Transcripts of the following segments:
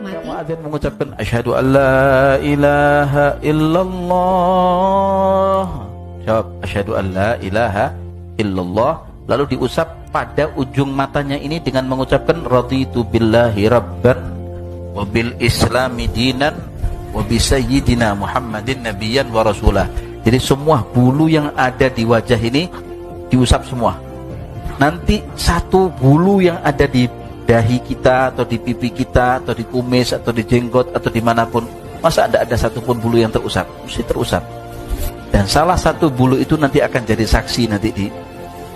Muadzin mengucapkan asyhadu an la ilaha illallah. Jawab asyhadu an la ilaha illallah, lalu diusap pada ujung matanya ini dengan mengucapkan raditu billahi rabban wa bil islami dinan wa bi sayyidina Muhammadin nabiyyan wa rasulah. Jadi semua bulu yang ada di wajah ini diusap semua. Nanti satu bulu yang ada di dahi kita atau di pipi kita atau di kumis atau di jenggot atau dimanapun, masa tidak ada satupun bulu yang terusap? Mesti terusap. Dan salah satu bulu itu nanti akan jadi saksi nanti di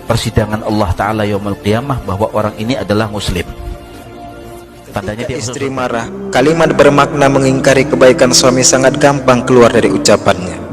persidangan Allah Ta'ala yaumul qiyamah bahwa orang ini adalah muslim. Tandanya dia istri marah, kalimat bermakna mengingkari kebaikan suami sangat gampang keluar dari ucapannya.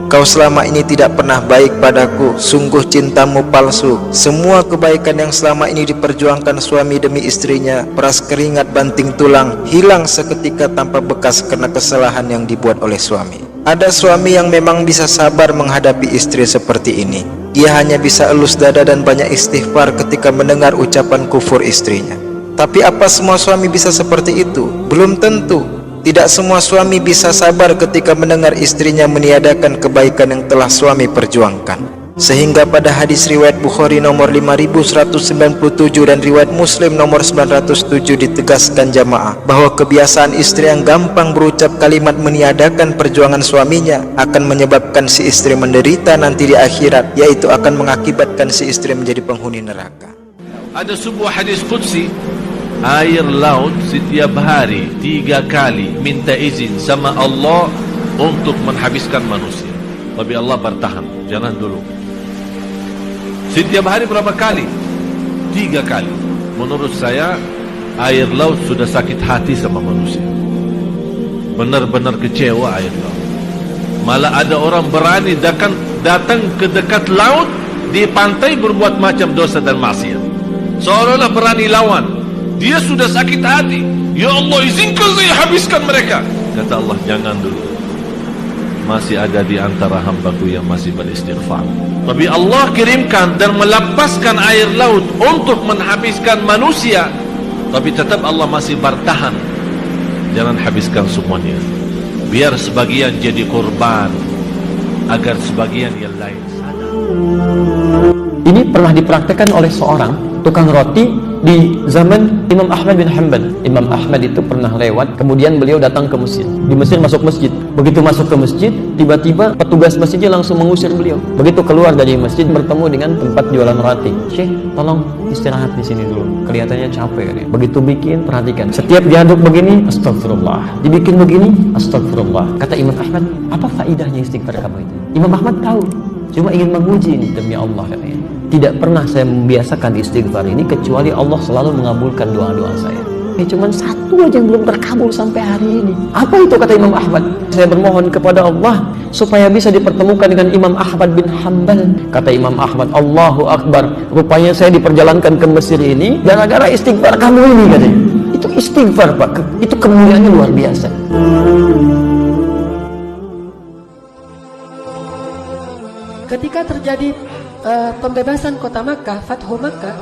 Kau selama ini tidak pernah baik padaku, sungguh cintamu palsu. Semua kebaikan yang selama ini diperjuangkan suami demi istrinya, peras keringat banting tulang, hilang seketika tanpa bekas karena kesalahan yang dibuat oleh suami. Ada suami yang memang bisa sabar menghadapi istri seperti ini. Dia hanya bisa elus dada dan banyak istighfar ketika mendengar ucapan kufur istrinya. Tapi apa semua suami bisa seperti itu? Belum tentu. Tidak semua suami bisa sabar ketika mendengar istrinya meniadakan kebaikan yang telah suami perjuangkan. Sehingga pada hadis riwayat Bukhari nomor 5197 dan riwayat Muslim nomor 907 ditegaskan jamaah bahwa kebiasaan istri yang gampang berucap kalimat meniadakan perjuangan suaminya akan menyebabkan si istri menderita nanti di akhirat, yaitu akan mengakibatkan si istri menjadi penghuni neraka. Ada sebuah hadis qudsi, air laut setiap hari 3 kali minta izin sama Allah untuk menghabiskan manusia. Tapi Allah bertahan, jangan dulu. Setiap hari berapa kali? 3 kali. Menurut saya air laut sudah sakit hati sama manusia. Benar-benar kecewa air laut. Malah ada orang berani datang ke dekat laut di pantai berbuat macam dosa dan maksiat, seolah-olah berani lawan. Dia sudah sakit hati. Ya Allah, izinkan saya habiskan mereka. Kata Allah, jangan dulu. Masih ada di antara hambaku yang masih beristighfar. Tapi Allah kirimkan dan melepaskan air laut untuk menghabiskan manusia. Tapi tetap Allah masih bertahan. Jangan habiskan semuanya. Biar sebagian jadi korban, agar sebagian yang lain sadar. Ini pernah dipraktekkan oleh seorang tukang roti di zaman Imam Ahmad bin Hanbal. Imam Ahmad itu pernah lewat, kemudian beliau datang ke masjid. Di Mesir masuk masjid. Begitu masuk ke masjid, tiba-tiba petugas masjidnya langsung mengusir beliau. Begitu keluar dari masjid bertemu dengan tempat jualan roti. Syekh, tolong istirahat di sini dulu. Kelihatannya capek kan ya. Begitu bikin, perhatikan. Setiap diaduk begini, astagfirullah. Dibikin begini, astagfirullah. Kata Imam Ahmad, apa faidahnya istighfar kamu itu? Imam Ahmad tahu, cuma ingin menguji ini demi Allah katanya. Tidak pernah saya membiasakan istighfar ini kecuali Allah selalu mengabulkan doa-doa saya. Cuman satu aja yang belum terkabul sampai hari ini. Apa itu kata Imam Ahmad? Saya bermohon kepada Allah supaya bisa dipertemukan dengan Imam Ahmad bin Hanbal. Kata Imam Ahmad, Allahu Akbar. Rupanya saya diperjalankan ke Mesir ini gara-gara istighfar kamu ini katanya. Itu istighfar Pak. Itu kemuliaannya luar biasa. Ketika terjadi pembebasan kota Makkah, Fathu Makkah,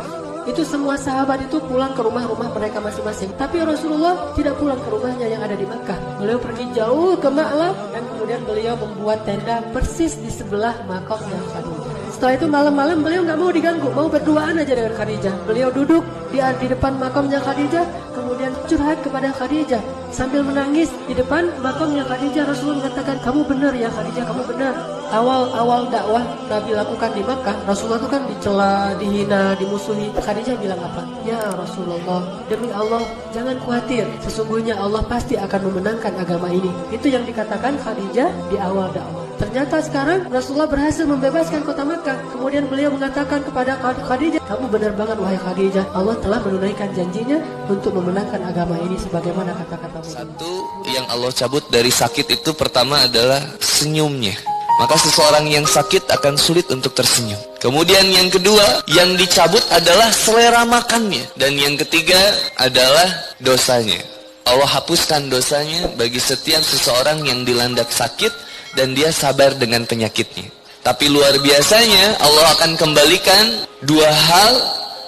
itu semua sahabat itu pulang ke rumah-rumah mereka masing-masing. Tapi Rasulullah tidak pulang ke rumahnya yang ada di Makkah. Beliau pergi jauh ke Ma'lab dan kemudian beliau membuat tenda persis di sebelah makamnya Khadijah. Setelah itu malam-malam beliau nggak mau diganggu, mau berduaan aja dengan Khadijah. Beliau duduk di depan makamnya Khadijah, kemudian curhat kepada Khadijah sambil menangis di depan makamnya Khadijah. Rasulullah mengatakan, kamu benar ya Khadijah, kamu benar. Awal dakwah Nabi lakukan di Makkah, Rasulullah itu kan dicela, dihina, dimusuhi. Khadijah bilang apa? Ya Rasulullah, demi Allah jangan khawatir, sesungguhnya Allah pasti akan memenangkan agama ini. Itu yang dikatakan Khadijah di awal dakwah. Ternyata sekarang Rasulullah berhasil membebaskan kota Makkah. Kemudian beliau mengatakan kepada Khadijah, kamu benar banget wahai Khadijah, Allah telah menunaikan janjinya untuk memenangkan agama ini sebagaimana kata-katamu. Satu yang Allah cabut dari sakit itu pertama adalah senyumnya. Maka seseorang yang sakit akan sulit untuk tersenyum. Kemudian yang kedua yang dicabut adalah selera makannya. Dan yang ketiga adalah dosanya. Allah hapuskan dosanya bagi setiap seseorang yang dilanda sakit dan dia sabar dengan penyakitnya. Tapi luar biasanya Allah akan kembalikan dua hal,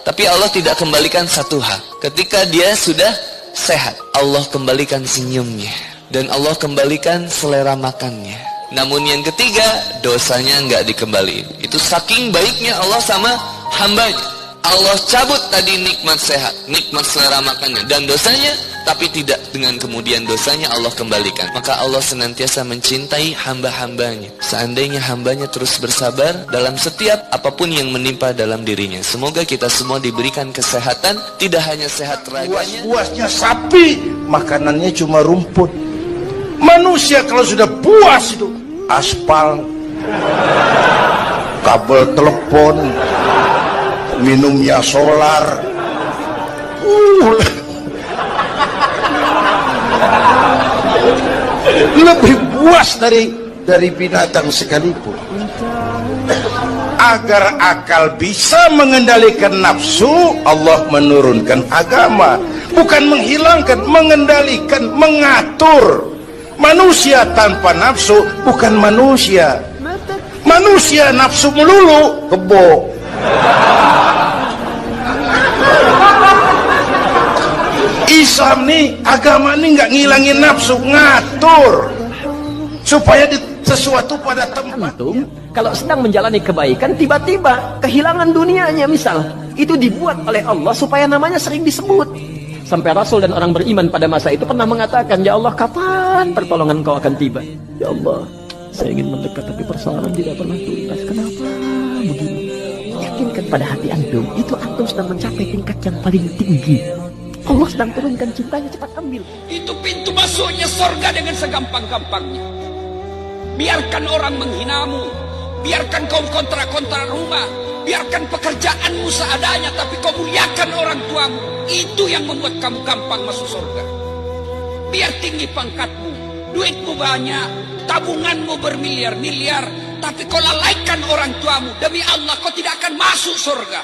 tapi Allah tidak kembalikan satu hal. Ketika dia sudah sehat, Allah kembalikan senyumnya dan Allah kembalikan selera makannya. Namun yang ketiga, dosanya nggak dikembaliin. Itu saking baiknya Allah sama hambanya. Allah cabut tadi nikmat sehat, nikmat selera makannya dan dosanya, tapi tidak dengan kemudian dosanya Allah kembalikan. Maka Allah senantiasa mencintai hamba-hambanya. Seandainya hambanya terus bersabar dalam setiap apapun yang menimpa dalam dirinya. Semoga kita semua diberikan kesehatan, tidak hanya sehat raganya. Puas-puasnya sapi, makanannya cuma rumput. Manusia kalau sudah puas itu aspal, kabel telepon, minumnya solar. Lebih puas dari binatang sekalipun. Agar akal bisa mengendalikan nafsu, Allah menurunkan agama, bukan menghilangkan, mengendalikan, mengatur. Manusia tanpa nafsu bukan manusia. Manusia nafsu melulu, kebo. Islam nih, agama nih nggak ngilangin nafsu, ngatur supaya sesuatu pada tempat. Antum kalau sedang menjalani kebaikan, tiba-tiba kehilangan dunianya misal, itu dibuat oleh Allah supaya namanya sering disebut. Sampai Rasul dan orang beriman pada masa itu pernah mengatakan, ya Allah, kapan pertolongan kau akan tiba? Ya Allah, saya ingin mendekat tapi persoalan tidak pernah tuntas. Kenapa begini? Yakinkan pada hati antum, itu antum sedang mencapai tingkat yang paling tinggi. Allah sedang turunkan cintanya, cepat ambil. Itu pintu masuknya surga dengan segampang-gampangnya. Biarkan orang menghinamu, biarkan kau kontra-kontra rumah, biarkan pekerjaanmu seadanya, tapi kau muliakan orang tuamu. Itu yang membuat kamu gampang masuk surga. Biar tinggi pangkatmu, duitmu banyak, tabunganmu bermiliar-miliar, tapi kau lalaikan orang tuamu, demi Allah kau tidak akan masuk surga.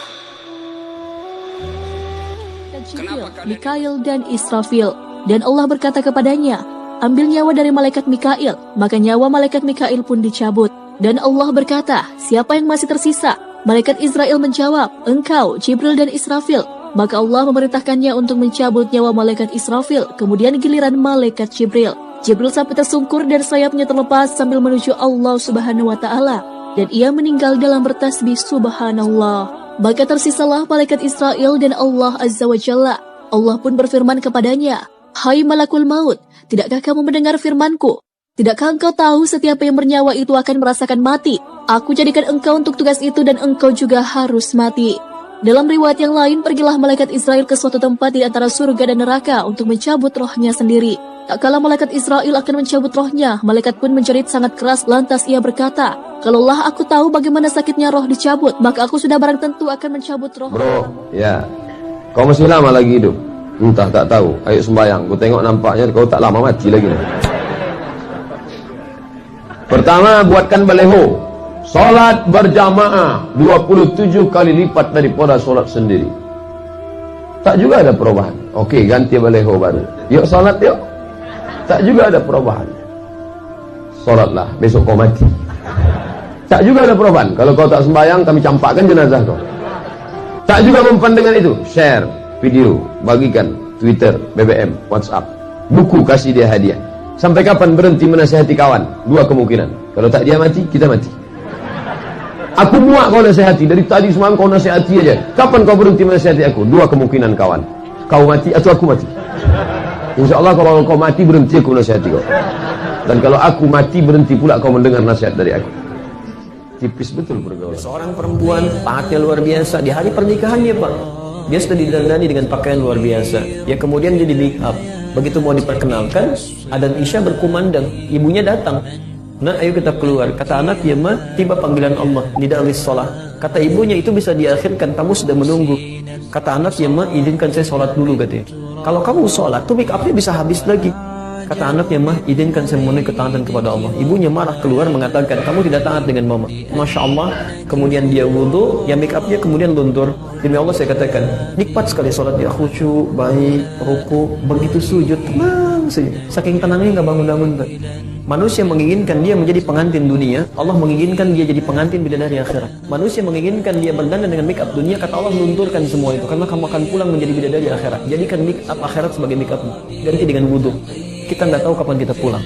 Jibril, Mikail dan Israfil. Dan Allah berkata kepadanya, ambil nyawa dari malaikat Mikail. Maka nyawa malaikat Mikail pun dicabut. Dan Allah berkata, siapa yang masih tersisa? Malaikat Israel menjawab, engkau, Jibril dan Israfil. Maka Allah memerintahkannya untuk mencabut nyawa malaikat Israfil. Kemudian giliran malaikat Jibril. Jibril sampai tersungkur dan sayapnya terlepas sambil menuju Allah Subhanahu wa Ta'ala. Dan ia meninggal dalam bertasbih Subhanallah. Maka tersisalah malaikat Israel dan Allah Azza wa Jalla. Allah pun berfirman kepadanya, hai malakul maut, tidakkah kamu mendengar firmanku? Tidakkah engkau tahu setiap yang bernyawa itu akan merasakan mati? Aku jadikan engkau untuk tugas itu dan engkau juga harus mati. Dalam riwayat yang lain, pergilah malaikat Israel ke suatu tempat di antara surga dan neraka untuk mencabut rohnya sendiri. Tak kala malaikat Israel akan mencabut rohnya, malaikat pun menjerit sangat keras, lantas ia berkata, kalaulah aku tahu bagaimana sakitnya roh dicabut, maka aku sudah barang tentu akan mencabut roh. Bro, ya, kau masih lama lagi hidup? Entah, tak tahu. Ayo sembahyang, ku tengok nampaknya kau tak lama mati lagi nih. Pertama, buatkan baleho. Salat berjamaah 27 kali lipat daripada salat sendiri. Tak juga ada perubahan. Okey, ganti baleho baru. Yuk salat yuk. Tak juga ada perubahan. Salatlah, besok kau mati. Tak juga ada perubahan. Kalau kau tak sembahyang, kami campakkan jenazah kau. Tak juga mempan dengan itu. Share video, bagikan Twitter, BBM, WhatsApp. Buku kasih dia hadiah. Sampai kapan berhenti menasihati kawan? Dua kemungkinan. Kalau tak dia mati, kita mati. Aku muak kau nasihati. Dari tadi semalam kau nasihati aja. Kapan kau berhenti nasihati aku? Dua kemungkinan kawan. Kau mati atau aku mati. Insya Allah kalau kau mati berhenti aku nasihati kau. Dan kalau aku mati berhenti pula kau mendengar nasihat dari aku. Tipis betul pergaulan. Seorang perempuan taatnya luar biasa. Di hari pernikahannya Pak, dia sudah didandani dengan pakaian luar biasa. Ya kemudian dia di make up. Begitu mau diperkenalkan, adzan Isya berkumandang. Ibunya datang. Nah, ayo kita keluar. Kata anak, ya ma, tiba panggilan Allah. Nida alis sholat. Kata ibunya, itu bisa diakhirkan. Kamu sudah menunggu. Kata anak, ya ma, izinkan saya sholat dulu katanya. Kalau kamu sholat, tuh make upnya bisa habis lagi. Kata anaknya, mah, izinkan saya memenuhi ketaatan kepada Allah. Ibunya marah keluar mengatakan, kamu tidak taat dengan mama. Masya Allah. Kemudian dia wudhu, ya make upnya kemudian luntur. Demi Allah saya katakan, nikmat sekali sholat dia, khusyuk, baik, ruku, begitu sujud, tenang saja. Saking tenangnya nggak bangun-bangun. Manusia menginginkan dia menjadi pengantin dunia, Allah menginginkan dia jadi pengantin bidadari akhirat. Manusia menginginkan dia berdandan dengan make up dunia, kata Allah lunturkan semua itu, karena kamu akan pulang menjadi bidadari akhirat. Jadikan make up akhirat sebagai make up, ganti dengan wudhu. Kita nggak tahu kapan kita pulang.